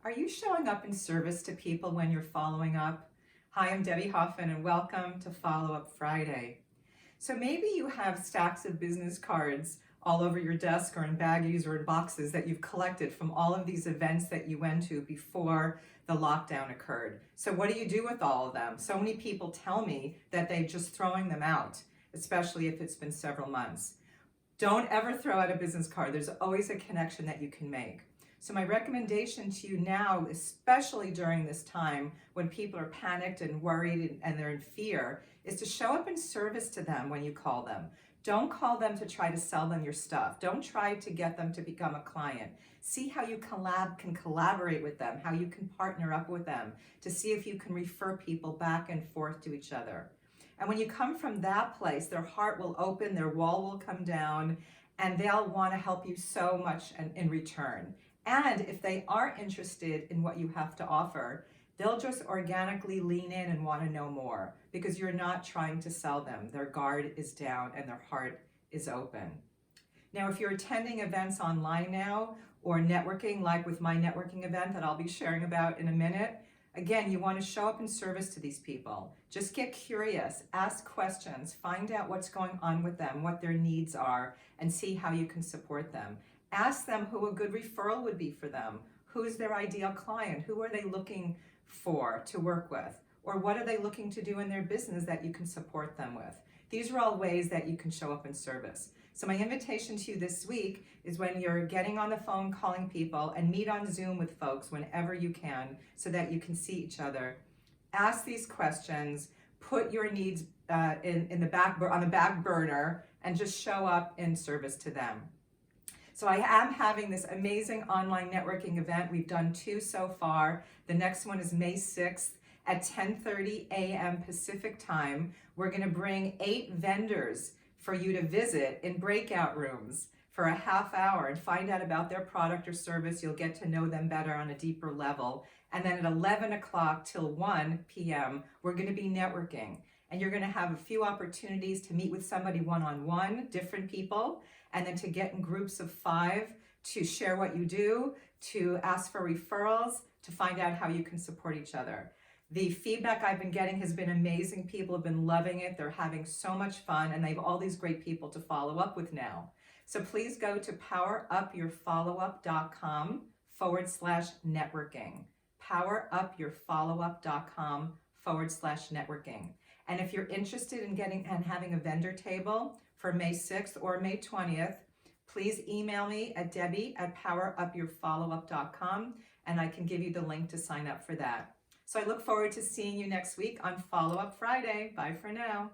Are you showing up in service to people when you're following up? Hi, I'm Debbie Hoffman and welcome to Follow Up Friday. So maybe you have stacks of business cards all over your desk or in baggies or in boxes that you've collected from all of these events that you went to before the lockdown occurred. So what do you do with all of them? So many people tell me that they're just throwing them out, especially if it's been several months. Don't ever throw out a business card. There's always a connection that you can make. So my recommendation to you now, especially during this time when people are panicked and worried and they're in fear, is to show up in service to them when you call them. Don't call them to try to sell them your stuff. Don't try to get them to become a client. See how you can collaborate with them, how you can partner up with them to see if you can refer people back and forth to each other. And when you come from that place, their heart will open, their wall will come down, and they'll want to help you so much in return. And if they are interested in what you have to offer, they'll just organically lean in and want to know more because you're not trying to sell them. Their guard is down and their heart is open. Now, if you're attending events online now or networking, like with my networking event that I'll be sharing about in a minute, again, you want to show up in service to these people. Just get curious, ask questions, find out what's going on with them, what their needs are, and see how you can support them. Ask them who a good referral would be for them. Who's their ideal client? Who are they looking for to work with? Or what are they looking to do in their business that you can support them with? These are all ways that you can show up in service. So my invitation to you this week is when you're getting on the phone, calling people, and meet on Zoom with folks whenever you can so that you can see each other. Ask these questions, put your needs on the back burner, and just show up in service to them. So I am having this amazing online networking event. We've done 2 so far. The next one is May 6th at 10:30 a.m. Pacific time. We're going to bring 8 vendors for you to visit in breakout rooms for a half hour and find out about their product or service. You'll get to know them better on a deeper level. And then at 11 o'clock till 1 p.m., we're going to be networking. And you're going to have a few opportunities to meet with somebody one-on-one, different people, and then to get in groups of 5 to share what you do, to ask for referrals, to find out how you can support each other. The feedback I've been getting has been amazing. People have been loving it. They're having so much fun, and they have all these great people to follow up with now. So please go to powerupyourfollowup.com/networking. powerupyourfollowup.com/networking. And if you're interested in getting and having a vendor table for May 6th or May 20th, please email me at debbie@powerupyourfollowup.com and I can give you the link to sign up for that. So I look forward to seeing you next week on Follow Up Friday. Bye for now.